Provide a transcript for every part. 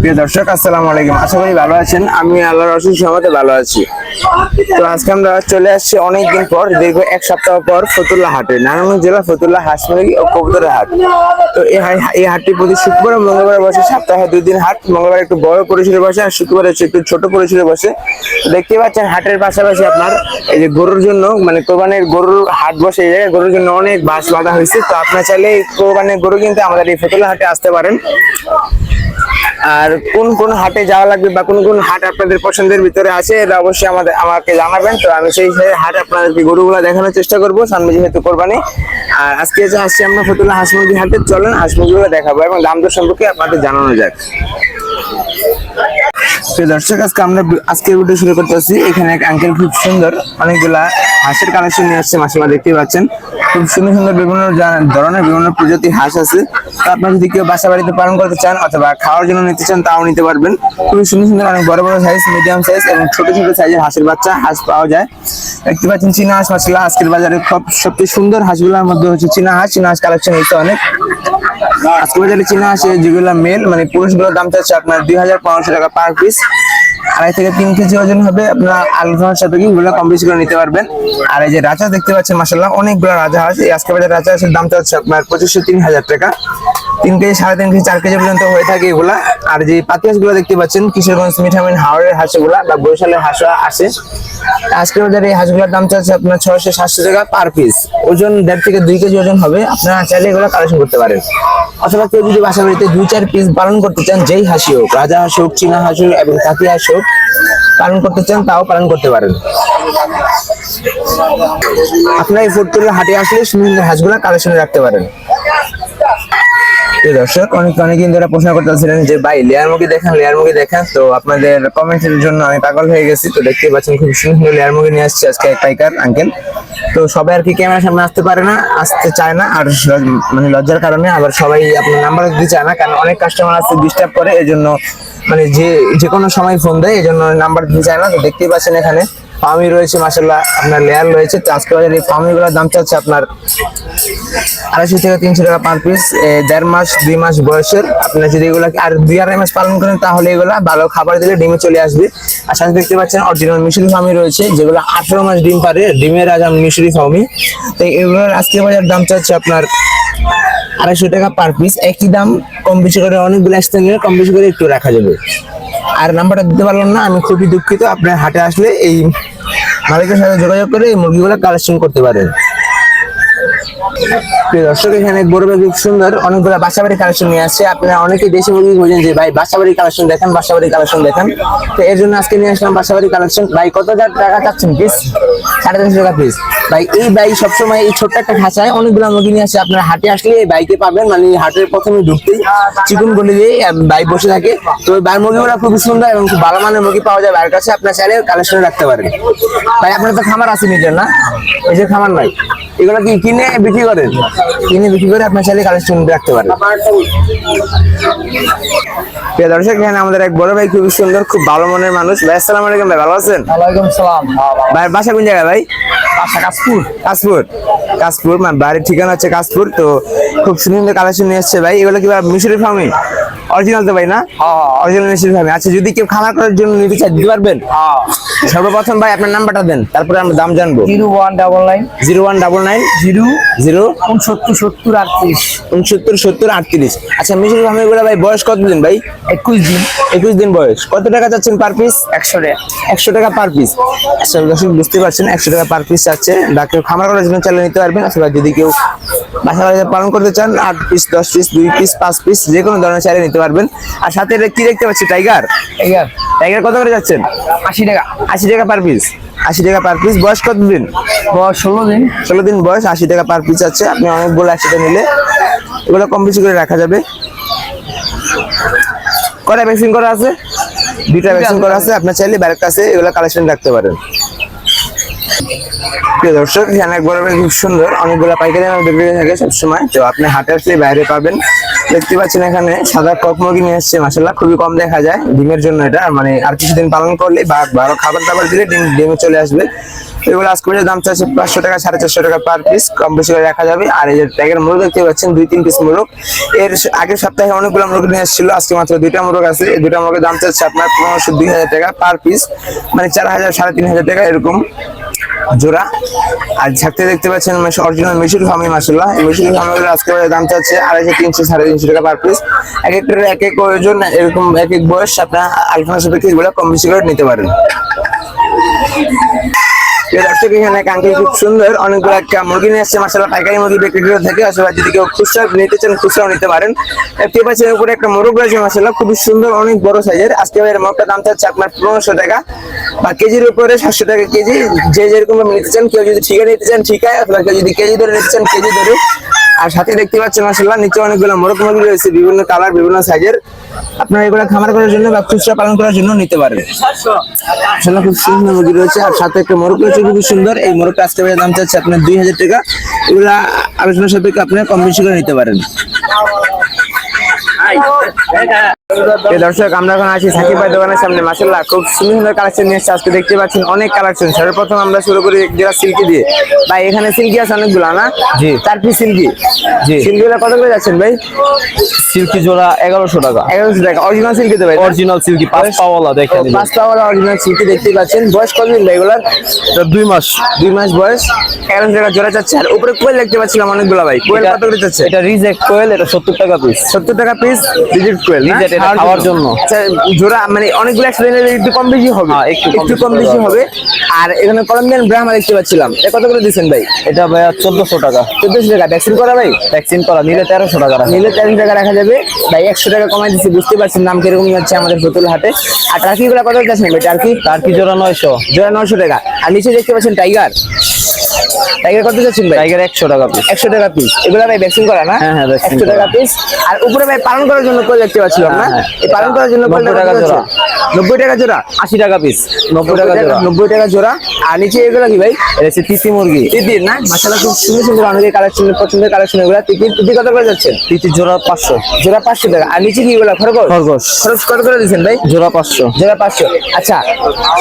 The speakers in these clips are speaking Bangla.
প্রিয় দর্শক, আসসালামু আলাইকুম। আশা করি ভালো আছেন। আমি আল্লাহর অশেষ রহমতে ভালো আছি। তো আজকে আমরা চলে আসছি অনেকদিন পর, দীর্ঘ এক সপ্তাহ পর ফতুল্লা হাটে, নারায়ণগঞ্জ জেলা ফতুল্লা হাঁস মুরগি ও কবুতরের হাট। তো এই হাটটি প্রতি শুক্রবার ও মঙ্গলবার বসে, সপ্তাহে 2 দিন হাট। মঙ্গলবার একটু বড় পরিসরে বসে আর শুক্রবার হচ্ছে একটু ছোট পরিসরে বসে। দেখতে পাচ্ছেন হাটের পাশাপাশি আপনার এই যে গরুর জন্য, মানে কোরবানির গরুর হাট বসে, এই জায়গায় গরুর জন্য অনেক বাস বাঁধা হয়েছে। তো আপনার চাইলে কোরবানির গরু কিনতে আমাদের এই ফতুল্লা হাটে আসতে পারেন। আর কোন কোন হাটে যাওয়া লাগবে বা কোন কোন হাট আপনাদের পছন্দের ভিতরে আছে, এটা অবশ্যই আমাকে জানাবেন। তো আমি সেই হাট আপনাদেরকে গরুগুলা দেখানোর চেষ্টা করবো, সামনে যেহেতু কোরবানি। আর আজকে যে আসছি আমরা ফতুল্লা হাঁস মুরগি হাটে, চলেন হাঁস মুরগিগুলো দেখাবো এবং দাম দর সম্পর্কে আপনাদের জানানো যাক। দর্শক, আজকে ভিডিও শুরু করতেছি। এখানে এক আঙ্কেল খুব সুন্দর অনেকগুলা হাঁসের কালেকশন নিয়ে আসছে। মাশাআল্লাহ, দেখতে পাচ্ছেন খুব সুন্দর সুন্দর বিভিন্ন ধরনের বিভিন্ন প্রজাতির হাঁস আছে। তো আপনারা যদি কেউ বাসা বাড়িতে পালন করতে চান অথবা খাওয়ার জন্য নিতে চান, তাও নিতে পারবেন। খুবই সুন্দর সুন্দর অনেক বড় বড় সাইজ, মিডিয়াম সাইজ এবং ছোট ছোট সাইজের হাঁসের বাচ্চা হাঁস পাওয়া যায়। দেখতে পাচ্ছেন চীনা হাঁস। মাশাআল্লাহ, আজকের বাজারে সবচেয়ে সুন্দর হাঁসগুলোর মধ্যে হচ্ছে চীনা হাঁস কালেকশন হয়েছে অনেক। আজকে বাজারে চীনা হাঁসের যেগুলো মেল, মানে পুরুষগুলোর দাম চাচ্ছে আপনার 2500 টাকা পার পিস। 2.5 থেকে 3 কেজি ওজন হবে। আপনার আলফার সাথে এগুলো কম বেশি করে নিতে পারবেন। আর এই যে রাজা দেখতে পাচ্ছেন, মাশাআল্লাহ অনেকগুলো রাজা হাঁস। এই আজকে বাজারে রাজা হাঁসের দাম চাচ্ছে আপনার 2500-3000 টাকা। 3 কেজি, 3.5 কেজি, 4 কেজি পর্যন্ত হয়ে থাকে এগুলা। আর যে পাতি হাঁসগুলো দেখতে পাচ্ছেন, কিশোরগঞ্জ মিঠামিন হাওড়ের হাঁসগুলা বা বরিশালের হাঁস আসে। আজকে বাজারে এই হাঁসগুলোর দাম চাচ্ছে আপনার 600-700 টাকা পার পিস। ওজন 1.5 থেকে 2 কেজি ওজন হবে। আপনারা চাইলে এগুলো কালেকশন করতে পারেন। অথবা কেউ যদি বাসা বাড়িতে 2-4 পিস পালন করতে চান, যেই হাঁসি হোক, রাজা হাঁস হোক, চীনা হাঁস হোক এবং পাতি হাঁস হোক, পালন করতে চান তাও পালন করতে পারেন। আপনারা এই ফতুল্লা হাটে আসলে সুন্দর হাঁসগুলা কালেকশনে রাখতে পারেন। দর্শক, অনেকদিন ধরে প্রশ্ন করতেছিলেন যে ভাই লেয়ার মুরগি দেখান। তো আপনাদের কমেন্টের জন্য আমি পাগল হয়ে গেছি। তো দেখতে পাচ্ছেন খুব সুন্দর লেয়ার মুরগি নিয়ে আসছে আজকে এক পাইকার আঙ্কেল। তো সবাই আর কি ক্যামেরার সামনে আসতে চায় না, আর মানে লজ্জার কারণে। আবার সবাই আপনার নাম্বার দিতে চায় না, কারণ অনেক কাস্টমার আছে ডিস্টার্ব করে, এই জন্য মানে যে কোনো সময় ফোন দেয়, এই জন্য নাম্বার দিতে চায় না। তো দেখতেই পাচ্ছেন এখানে ফার্মি রয়েছে, মাশাআল্লাহ আপনার লেয়ার রয়েছে। তো আজকে বাজারে এই ফার্মিগুলোর দাম চাচ্ছে আপনার 250 থেকে 300 টাকা পার পিস। 1.5 মাস 2 মাস বয়সের। আপনার যদি এগুলা আর 2-2.5 মাস পালন করেন, তাহলে এগুলা ভালো খাবার দিলে ডিমে চলে আসবে। আর সাথে দেখতে পাচ্ছেন অরিজিনাল মিশরি ফার্মি রয়েছে, যেগুলো 18 মাস ডিম পারে, ডিমের রাজা মিশরি ফার্মি। তো এগুলোর আজকে বাজার দাম চাচ্ছে আপনার 250 টাকা পার পিস। একই দাম, কম বেশি করে অনেকগুলো একসাথে নিলে কম বেশি করে একটু রাখা যাবে। আর নাম্বারটা দিতে পারলাম না, আমি খুবই দুঃখিত। আপনার হাটে আসলে এই মালিকের সাথে যোগাযোগ করে এই মুরগিগুলো কালেকশন করতে পারেন। দর্শক, এখানে বড় খুব সুন্দর অনেকগুলো বাসাবাড়ি কালেকশন নিয়ে আসছে। আপনারা অনেকেই দেশি মুরগি বোঝেন যে ভাই বাসাবাড়ি কালেকশন দেখান। তো এর জন্য আজকে নিয়ে আসলাম বাসাবাড়ি কালেকশন। ভাই কত টাকা চাচ্ছেন পিস? 350 টাকা পিস। ভাই সবসময় এই ছোট্ট একটা খাঁচায় অনেকগুলো মুরগি নিয়ে আসে। আপনারা হাটে আসলে এই বাইকে পাবেন, মানে হাটের প্রথমে ঢুকতেই চিকন বলে দিয়ে ভাই বসে থাকে। তো ওই ভাই মুরগিগুলো খুবই সুন্দর এবং খুব ভালো মানের মুরগি পাওয়া যায় ভাইয়ের কাছে। আপনার চাইলে কালেকশন রাখতে পারেন। ভাই আপনার তো খামার আছে নিজের, না? এই যে খামার নাই, এগুলো কি কিনে বিক্রি করেন? কিনে বিক্রি করে আপনার চাইলে কালেকশন রাখতে পারেন। প্রিয় দর্শক, এখানে আমাদের এক বড় ভাই, খুবই সুন্দর, খুব ভালো মনের মানুষ। ভাই আসসালামু আলাইকুম। ভাই ভালো আছেন? ওয়ালাইকুম সালাম। ভাই বাসা কোন জায়গায় ভাই? বাসা কাশপুর, মানে বাড়ির ঠিকানা হচ্ছে কাশপুর। তো খুব সুন্দর কালেকশন নিয়ে এসছে ভাই। এগুলো কি মিশরি ফার্মি অরিজিনাল তো ভাই, না? অরিজিনাল মিশরি ফার্মি। আচ্ছা, যদি কেউ খামার করার জন্য নিতে চায় দিতে পারবেন? সর্বপ্রথম ভাই আপনার নাম্বারটা দেন, তারপরে আমরা দাম জানবো। 0199 0199 0 69 70 38। আচ্ছা, মিশরি ফার্মি গুলো ভাই বয়স কতদিন ভাই? 21 দিন বয়স। কত টাকা চাচ্ছেন পার পিস? 100 টাকা। 100 টাকা পার পিস। আচ্ছা দর্শক, বুঝতে পারছেন 100 টাকা পার পিস চাচ্ছে। কেউ খামার করার জন্য চাইলে নিতে পারবেন। অথবা যদি কেউ বাসা বাড়িতে পালন করতে চান, 8 পিস, 10 পিস, 2 পিস, 5 পিস, যে কোনো ধরনের চাইলে নিতে পারবেন। আর সাথে এটা কি দেখতে পাচ্ছি? টাইগার কত করে যাচ্ছেন? 80 টাকা। 80 টাকা পার পিস। 80 টাকা পার পিস। বয়স কতদিন? বয়স 16 দিন বয়স। 80 টাকা পার পিস আছে। আপনি অনেকগুলো একসাথে নিলে এগুলো কম বেশি করে রাখা যাবে। কটা ভ্যাকসিন করা আছে? 2টা ভ্যাকসিন করা আছে। আপনার চাইলে বাইরের কাছে এগুলো কালেকশন রাখতে পারেন। প্রিয় দর্শক, এখানে এক বড় খুব সুন্দর অনেকগুলো পাইকারি বিক্রি থাকে সবসময়। তো আপনি হাটে আসলে বাইরে পাবেন। দেখতে পাচ্ছেন এখানে সাদা কক মুরগি নিয়ে এসছে, মাশাআল্লাহ খুবই কম দেখা যায় ডিমের জন্য। এটা মানে আর কিছুদিন পালন করলে বা ভালো খাবার দাবার দিলে ডিমে চলে আসবে। এগুলো আজকে বাজারে দাম চাচ্ছে 500 টাকা 450 টাকা পার পিস, কম বেশি করে রাখা যাবে। আর এই যে ট্যাগের মোরগ দেখতে পাচ্ছেন 2-3 পিস মোরগ, এর আগের সপ্তাহে অনেকগুলো মোরগ নিয়ে এসেছিল, আজকে মাত্র 2টা মোরগ আছে। এই 2টা মোরগের দাম চাচ্ছে আপনার 1500-2000 টাকা পার পিস, মানে 4000-3500 টাকা এরকম জোড়া। আর ঝাঁকতে দেখতে পাচ্ছেন অরিজিনাল মিশরি ফার্মি মাশাআল্লাহ, এই মিশরি ফার্মিগুলো আজকে দাম চাচ্ছে 250-300-350 টাকা পার পিস। এক একটার এক এক ওজন, এরকম এক এক বয়স, আপনার আলোচনা সাপেক্ষে এগুলো কম বেশি করে নিতে পারেন। দর্শক এখানে আঙ্কেল খুব সুন্দর অনেকগুলো একটা মুরগি নিয়ে আসছে মাশাআল্লাহ, পাইকারি মুরগি বিক্রি করে থাকে। আসলে যদি কেউ খুচরা নিতে চান খুচরাও নিতে পারেন। দেখতে পাচ্ছেন উপরে একটা মোরগ রয়েছে মাশাআল্লাহ, খুবই সুন্দর, অনেক বড় সাইজের। আজকে এর মোরগটার দাম চাচ্ছে আপনার 1500 টাকা বা কেজির উপরে 700 টাকা কেজি, যে যেরকম নিতে চান। কেউ যদি ঠিকা নিতে চান ঠিকায়, অথবা কেউ যদি কেজি ধরে নিতে চান কেজি ধরে। আর সাথে দেখতে পাচ্ছেন মাশাআল্লাহ নিচে অনেকগুলো মোরগ মুরগি রয়েছে, বিভিন্ন কালার বিভিন্ন সাইজের। আপনারা এগুলো খামার করার জন্য বা খুচরা পালন করার জন্য নিতে পারেন। মাশাআল্লাহ খুব সুন্দর মুরগি রয়েছে, আর সাথে একটা মোরগ রয়েছে খুবই সুন্দর। এই মোরগটা আজকে দাম চাচ্ছে আপনার 2000 টাকা। এগুলা আলোচনা সাপেক্ষে আপনি কম বেশি করে নিতে পারেন। দর্শক আমরা এখন আছি সাকিব ভাই দোকানের সামনে, মাশাআল্লাহ খুব সুন্দর সুন্দর কালেকশন নিয়ে এসেছে আজকে। দেখতে পাচ্ছেন অনেক কালেকশন। সর্বপ্রথম আমরা শুরু করি যেটা সিল্কি দিয়ে। ভাই এখানে সিল্কি আছে অনেকগুলো না? জি। 4 পিস সিল্কি। জি। সিল্কিগুলো কত করে যাচ্ছেন ভাই? সিল্কি জোড়া 1100 টাকা। 1100 টাকা। অরিজিনাল সিল্কি তো ভাই? অরিজিনাল সিল্কি 5 পাওয়ালা দেখেন। 5 পাওয়ালা অরিজিনাল সিল্কি দেখতে পাচ্ছেন। বয়স কতদিন ভাই এগুলার? 2 মাস। 2 মাস বয়স। 1100 টাকা জোড়া যাচ্ছে। আর উপরে কোয়েল দেখতে পাচ্ছিলাম অনেকগুলো ভাই। কোয়েল কত করে যাচ্ছে? এটা রিজেক্ট কোয়েল, এটা 70 টাকা পিস। 70 টাকা পিস রিজেক্ট কোয়েল। রিজেক্ট এটা খাওয়ার জন্য। আচ্ছা জোড়া মানে অনেকগুলো একসাথে নিলে একটু কম বেশি হবে। হ্যাঁ, একটু কম বেশি হবে। আর এখানে কলম্বিয়ান ব্রাহ্মা দেখতে পাচ্ছিলাম, এটা কত করে দিচ্ছেন ভাই? এটা ভাই 1400 টাকা। 1400 টাকা। ভ্যাকসিন করা ভাই? ভ্যাকসিন করা নিলে 1300 টাকা রাখা। নিলে 1300 টাকা রাখা যাবে ভাই। 100 টাকা কমাই দিচ্ছি, বুঝতে পারছেন দাম কিরকম যাচ্ছে আমাদের ফতুল হাটে। আর টার্কিগুলো কত যাচ্ছেন ভাই? টার্কি জোড়া 900। জোড়া 900 টাকা। আর নিচে দেখতে পাচ্ছেন টাইগার। টাইগার কত যাচ্ছেন ভাই? টাইগার 100 টাকা পিস। 100 টাকা পিস। এগুলো ভাই ভ্যাকসিন করা না? হ্যাঁ, হ্যাঁ, vaccine 100 টাকা পিস। আর উপরে ভাই পালন করার জন্য কোয়েল দেখতে পাচ্ছিলাম না? হ্যাঁ, এই পালন করার জন্য 90 টাকা জোড়া। 90 টাকা জোড়া। 80 টাকা পিস। 90 টাকা জোড়া। 90 টাকা জোড়া। আর নিচে এগুলো কি ভাই? এটা হচ্ছে তিতি মুরগি। তিতির না? মাশাআল্লাহ খুব সুন্দর সুন্দর অনেকের কালেকশন, পছন্দের কালেকশন এগুলো। তিতি কত করে যাচ্ছেন? তিতি জোড়া 500। জোড়া 500 টাকা। আর নিচে কি এগুলো খরগোশ? খরগোশ। খরগোশ কত করে দিচ্ছেন ভাই? জোড়া 500। জোড়া 500। আচ্ছা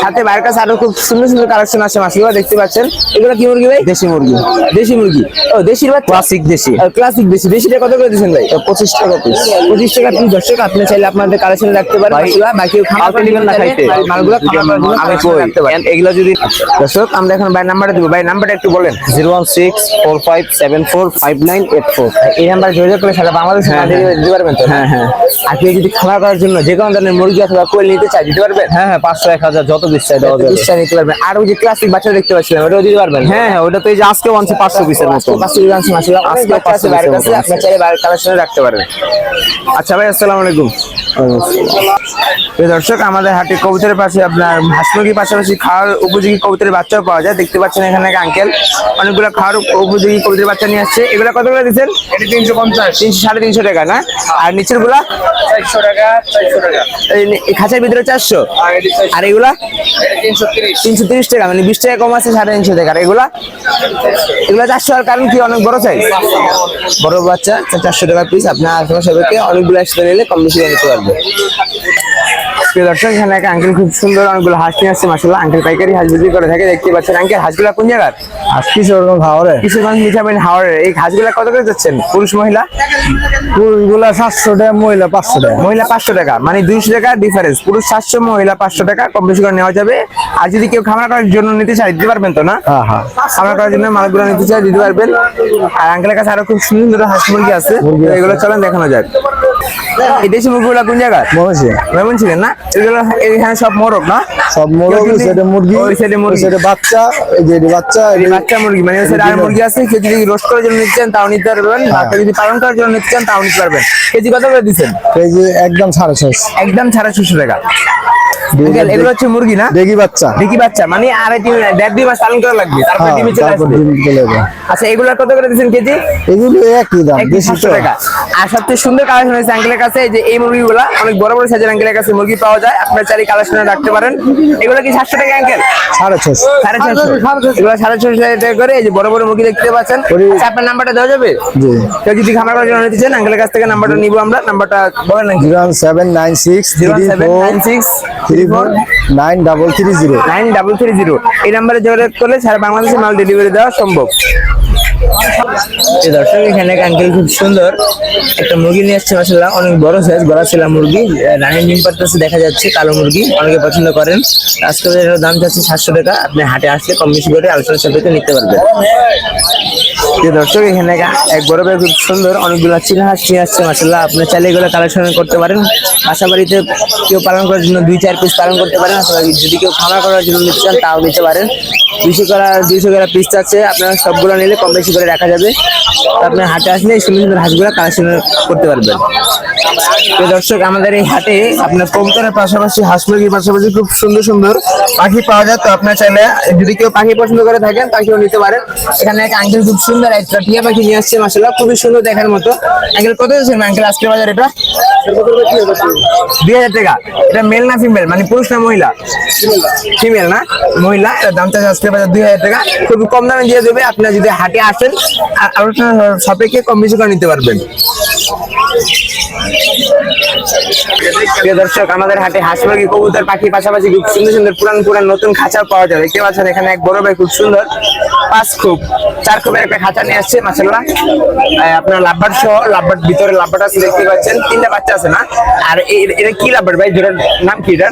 সাথে বাইরের কাছে আরো খুব সুন্দর সুন্দর কালেকশন আছে মাশাআল্লাহ, দেখতে পাচ্ছেন। এগুলো কি মুরগি ভাই? দেশি মুরগি। দেশি মুরগি। ও দেশির বাচ্চা? ক্লাসিক দেশি। ক্লাসিক দেশি। দেশিটা কত করে দিচ্ছেন ভাই? 25 টাকা পিস। 25 টাকা পিস। দর্শক আপনি চাইলে আপনাদের কালেকশন রাখতে পারেন মাশাআল্লাহ। বাকি কালকে নিবেন না খাইতে? মালগুলো খাবার জন্য আমি collection কই রাখতে পারেন। এগুলা যদি দর্শক আমরা এখন ভাই নাম্বারটা দিব। ভাই নাম্বারটা একটু বলেন। 01645745984। এই নাম্বার যোগাযোগ করে সারা বাংলাদেশে দিতে পারবেন তো? হ্যাঁ, হ্যাঁ। আর কেউ যদি খাবার করার জন্য যে কোনো ধরনের মুরগি অথবা কোয়েল নিতে চায় দিতে পারবেন? হ্যাঁ, হ্যাঁ, 500 1000 যত পিস চাই দেওয়া যাবে। নিশ্চয়ই নিতে পারবেন। আর ওই যে ক্লাসিক বাচ্চা দেখতে পাচ্ছিলাম ওটাও দিতে পারবেন? হ্যাঁ, হ্যাঁ, ওটা তো এই যে আজকে আনছে 500 পিসের মতো। 500 পিস আনছে মাশাআল্লাহ। অনেক আজকে বাচ্চা আছে 500 বাইরের পিসের কাছে, মতো আপনি চাইলে বাইরের কালেকশনে রাখতে পারেন। আচ্ছা ভাই আসসালামু আলাইকুম। প্রিয় দর্শক আমাদের হাটে কবুতরের পাশে আপনার হাঁস মুরগির পাশাপাশি খাওয়ার উপযোগী কবুতরের বাচ্চাও পাওয়া যায়। দেখতে পাচ্ছেন এখানে এক আঙ্কেল অনেকগুলো খাওয়ার উপযোগী কবুতরের বাচ্চা নিয়ে আসছে। এগুলো কত করে দিচ্ছেন? এটা 350 300-350 টাকা না? আর নিচের গুলা 400 টাকা 400 টাকা। এই খাঁচার ভিতরে 400। আর এটি 400 আর এগুলা এটা 330 330 টাকা, মানে 20 টাকা কম আছে 350 টাকা। আর এগুলা 400। আর কারণ কি অনেক বড় সাইজ, বড় বাচ্চা 400 টাকা পিস। আপনার আশেপাশে সবাইকে অনেকগুলো একসাথে নিলে কম বেশি করে নিতে পারবে। প্রিয় দর্শক এখানে এক আঙ্কেল খুব সুন্দর অনেকগুলো হাঁস নিয়ে আসছে মাশাআল্লাহ। আঙ্কেল পাইকারি হাঁস বিক্রি করে থাকে, দেখতে পাচ্ছেন। আঙ্কেল হাঁসগুলা কোন জায়গার? আজকে ওরকম খাওয়ারে কিশোরগঞ্জ মিঠাবেন হাওড়ের। এই হাঁসগুলা কত করে যাচ্ছেন পুরুষ মহিলা? পুরুষগুলা 700 টাকা, মহিলা 500 টাকা। মহিলা 500 টাকা, মানে 200 টাকা ডিফারেন্স। পুরুষ 700, মহিলা 500 টাকা, কম বেশি করে নেওয়া যাবে। আর যদি কেউ খামার করার জন্য নিতে চায় দিতে পারবেন তো না? হ্যাঁ, হ্যাঁ। খামার করার জন্য মালগুলো নিতে চায় দিতে পারবেন। আর আঙ্কেলের কাছে আরো খুব সুন্দর হাঁস মুরগি আছে, এগুলো চলেন দেখানো যাক। এই দেশি মুরগিগুলো কোন জায়গা? ময়মনসিংহের না? এগুলো এখানে সব মোরগ না? সব মোরগ, কেউ যদি- সেটা মুরগি, ওই সাইডে মুরগি, সেটা বাচ্চা, এই যে এটা বাচ্চা, এই বাচ্চা মুরগি, মানে ওই সাইডে আর মুরগি আছে। কেউ যদি রোস্ট করার জন্য নিতে চান তাও নিতে পারবেন, আর কেউ যদি পালন করার জন্য নিতে চান তাও নিতে পারবেন। কেজি কত করে দিচ্ছেন? এই যে একদম 650। একদম 650 টাকা। আঙ্কেল, এগুলো হচ্ছে মুরগি না? দেখি বাচ্চা। দেখি বাচ্চা, মানে 1.5-2 মাস পালন করা লাগবে, তারপর হ্যাঁ, ডিমে চলে তারপর আসবে। ডিম চলে যাবে। আচ্ছা এগুলো কত করে দিচ্ছেন কেজি? এগুলো একই দাম, একদম বেশি 700 তো। টাকা। আর সবচেয়ে সুন্দর কালেকশন হয়েছে আঙ্কেলের কাছে, এই যে এই মুরগিগুলা অনেক বড় বড় সাইজের আঙ্কেলের কাছে মুরগি পাওয়া যায়। আপনার চারি কালেকশনে রাখতে পারেন। এগুলো কি 700 টাকা আঙ্কেল? 650। 650। এগুলো 650 টাকা করে। এই যে বড় বড় মুরগি দেখতে পাচ্ছেন। আচ্ছা আপনার নাম্বারটা দেওয়া যাবে? জি। কেউ যদি খামার করার জন্য নিতে চান আঙ্কেলের কাছ থেকে নাম্বারটা নিব আমরা। নাম্বারটা বলেন নাকি? 01796 34 07963 349330। 9330। এই নাম্বারে যোগাযোগ করলে সারা বাংলাদেশে মাল ডেলিভারি দেওয়া সম্ভব। এই দর্শক এখানে এক আঙ্কেল খুব সুন্দর একটা মুরগি নিয়ে আসছে, মাশাআল্লাহ অনেক বড় সাইজ, গলা ছেলা মুরগি, রানিং ডিম পাড়তেছে দেখা যাচ্ছে, কালো মুরগি অনেকে পছন্দ করেন। আজকে এটার দাম যাচ্ছে 700 টাকা। আপনি হাটে আসলে কম বেশি করে আলোচনা সাপেক্ষে নিতে পারবেন। এই দর্শক এখানে এক বড় ভাই খুব সুন্দর অনেকগুলো চীনা হাঁস নিয়ে আসছে, মাশাআল্লাহ আপনি চাইলে এগুলো কালেকশন করতে পারেন। বাসা বাড়িতে কেউ পালন করার জন্য 2-4 পিস পালন করতে পারেন, অথবা যদি কেউ খামার করার জন্য নিতে চান তাও নিতে পারেন। 200 করে পিস আছে, আপনারা সবগুলো নিলে কম বেশি করে রাখা যাবে। আপনি হাটে আসলে এই সুন্দর সুন্দর হাঁসগুলো কালেকশন করতে পারবেন। তো দর্শক আমাদের এই হাটে আপনার কবুতরের পাশাপাশি হাঁস মুরগির পাশাপাশি খুব সুন্দর সুন্দর পাখি পাওয়া যায়। তো আপনার চাইলে যদি কেউ পাখি পছন্দ করে থাকেন পাখিও নিতে পারেন। এখানে এক আঙ্কেল খুব সুন্দর একটা টিয়া পাখি নিয়ে আসছে, মাশাআল্লাহ খুবই সুন্দর দেখার মতো। আঙ্কেল কত দিচ্ছেন আঙ্কেল আজকের বাজার এটা? 2000 টাকা। এটা মেল না ফিমেল, মানে পুরুষ না মহিলা? ফিমেল না, মহিলা। এটার দামটা আজকের বাজার 2000 টাকা। খুব কম দামে দিয়ে দেবে। আপনার যদি হাটে আসেন আলোচনা সাপেক্ষে কম বেশি করে নিতে পারবেন। প্রিয় দর্শক আমাদের হাটে হাঁস মুরগি কবুতর পাখি পাশাপাশি খুব সুন্দর সুন্দর পুরান নতুন খাঁচা পাওয়া যায়। দেখতে পাচ্ছেন এখানে এক বড় ভাই খুব সুন্দর 4 খুবের একটা খাঁচা নিয়ে আসছে, মাশাআল্লাহ আপনার লাভবার্ড সহ, লাভবার্ড ভিতরে লাভবার্ড আছে দেখতে পাচ্ছেন, 3টা বাচ্চা আছে না? আর এটা কি লাভবার্ড ভাই? যেটার নাম কি? এটা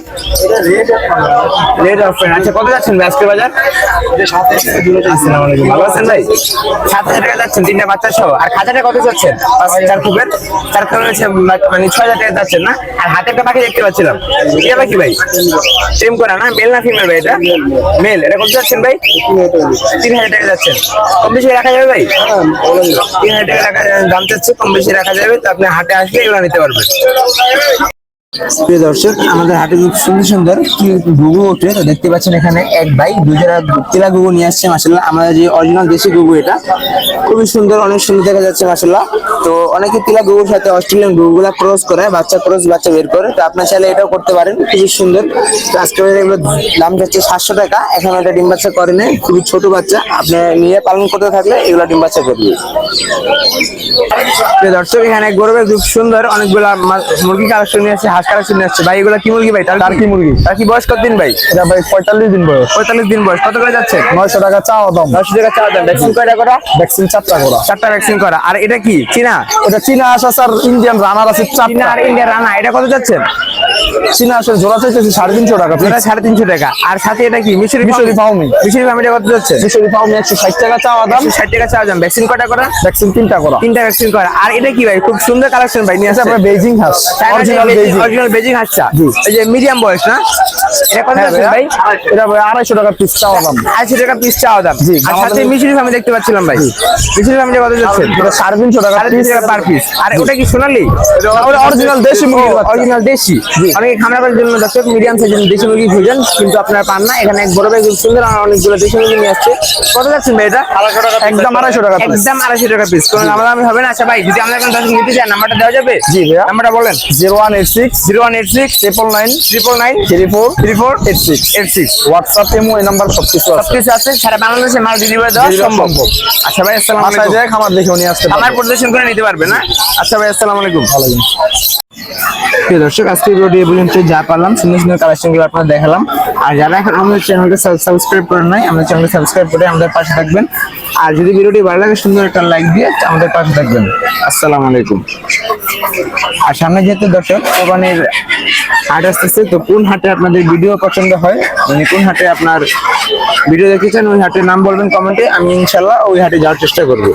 রেড অফেন। আচ্ছা কত যাচ্ছেন ভাই আজকের বাজার? আসসালামু আলাইকুম, ভালো আছেন ভাই? 7000 টাকা যাচ্ছেন 3টা বাচ্চা সহ। আর খাঁচাটা কত যাচ্ছেন? 4 খুবের মানে 6000 টাকা যাচ্ছেন না? আর হাতে একটা পাখি দেখতে পাচ্ছিলাম, এটা পাখি ভাই? সেম করা না, মেল না ফিমেল ভাই? এটা মেল। এটা কত যাচ্ছেন ভাই? 3000 টাকা যাচ্ছেন। কম বেশি রাখা যাবে ভাই? 3000 টাকা দাম চাচ্ছে, কম বেশি রাখা যাবে। তো আপনি হাটে আসলে এগুলো নিতে পারবেন। প্রিয় দর্শক আমাদের হাটে খুব সুন্দর সুন্দর কি গুগু ওঠে। তো দেখতে পাচ্ছেন এখানে এক ভাই 2 জোড়া তিলা গুগু নিয়ে আসছে, মাশাআল্লাহ আমাদের যে অরিজিনাল দেশি গুগু, এটা খুবই সুন্দর, অনেক সুন্দর দেখা যাচ্ছে মাশাআল্লাহ। তো অনেকে তিলা গুগুর সাথে অস্ট্রেলিয়ান গুগুগুলা ক্রস করে, বাচ্চা বের করে। তো আপনার চাইলে এটাও করতে পারেন, খুবই সুন্দর। তো আজকে এগুলো দাম যাচ্ছে 700 টাকা। এখন এটা ডিম বাচ্চা করে নেই, খুবই ছোট বাচ্চা, আপনি নিয়ে পালন করতে থাকলে এগুলো ডিম বাচ্চা করবে। প্রিয় দর্শক এখানে এক গরুর খুব সুন্দর অনেকগুলা মুরগি কালেকশন নিয়ে আসছে, হাঁস কালেকশন নিয়ে আসছে। ভাই এগুলো কি মুরগি ভাই? টার্কি মুরগি। টার্কি বয়স কত দিন ভাই? এটা ভাই 45 দিন বয়স। 45 দিন বয়স। কত করে যাচ্ছে? 900 টাকা চাওয়া দাম। 900 টাকা চাওয়া দাম। ভ্যাকসিন কয়টা করা? ভ্যাকসিন 4টা করা। 4টা ভ্যাকসিন করা। আর এটা কি চীনা? এটা চীনা হাঁস আছে আর ইন্ডিয়ান রানার আছে চীনা 4টা। আর ইন্ডিয়ান রানা। এটা কত যাচ্ছেন? চীনা হাঁসের জোড়া চাইতেছি 350 টাকা। এটা 350 টাকা। আর সাথে এটা কি মিশরি ফাউমি। মিশরি ফাউমিটা কত যাচ্ছে? মিশরি ফাউমি 160 টাকা চাওয়া দাম। 60 টাকা চাওয়া দাম। ভ্যাকসিন কয়টা করা? ভ্যাকসিন 3টা করা। 3টা ভ্যাকসিন করা। আর এটা কি ভাই? খুব সুন্দর কালেকশন ভাই নিয়ে আসছে। আপনার বেজিং হাঁস, অরিজিনাল বেজিং হাঁসটা। এই যে মিডিয়াম বয়স না? এটা কত যাচ্ছে ভাই? এটা ভাই 250 টাকা পিস চাওয়া দাম। 250 টাকা পিস চাওয়া দাম। আর সাথে মিশরি ফার্মে দেখতে পাচ্ছিলাম ভাই, মিশরি ফার্মে কত যাচ্ছে? এটা 350 টাকা 350 টাকা পার পিস। আর ওটা কি সোনালী? অরিজিনাল দেশি মুরগি। অরিজিনাল দেশি। অনেকে খামার করার জন্য দর্শক মিডিয়াম সাইজের দেশি মুরগি খুঁজেন, কিন্তু আপনারা পান না। এখানে এক বড় ভাই খুব সুন্দর অনেকগুলো দেশি মুরগি নিয়ে আসছে। কত যাচ্ছেন ভাই এটা? একদম 250 টাকা পিস। একদম 250 টাকা পিস। কোনো দামাদামি হবে না? আচ্ছা ভাই যদি আমরা এখন দর্শক নিতে চাই নাম্বারটা দেওয়া যাবে? জি ভাইয়া। নাম্বারটা বলেন। 0186 0186999 3486 হোয়াটসঅ্যাপ ইমো এই নাম্বার সবকিছু আছে। সবকিছু আছে। সারা বাংলাদেশে মাল ডেলিভারি দেওয়া সম্ভব। আচ্ছা ভাই আসসালামু বাসায় আলাইকুম। যায় খামার দেখে নিয়ে আসতে আমার পরিদর্শন করে নিতে পারবে না? আচ্ছা ভাই আসসালামু আলাইকুম। ভালো। প্রিয় দর্শক আজকে ভিডিও এই পর্যন্ত যা পারলাম সুন্দর সুন্দর কালেকশনগুলো আপনারা দেখালাম। আর যারা এখন আমাদের চ্যানেলকে সাবস্ক্রাইব করেন নাই, আমাদের চ্যানেলকে সাবস্ক্রাইব করে আমাদের পাশে থাকবেন। আর যদি ভিডিওটি ভালো লাগে সুন্দর একটা লাইক দিয়ে আমাদের পাশে থাকবেন। আসসালামু আলাইকুম। আর সামনে যেহেতু দর্শক কোরবানির হাট আসতেছে, তো কোন হাটে আপনাদের ভিডিও পছন্দ হয়, মানে কোন হাটে আপনার ভিডিও দেখেছেন ওই হাটের নাম বলবেন কমেন্টে, আমি ইনশাল্লাহ ওই হাটে যাওয়ার চেষ্টা করবো।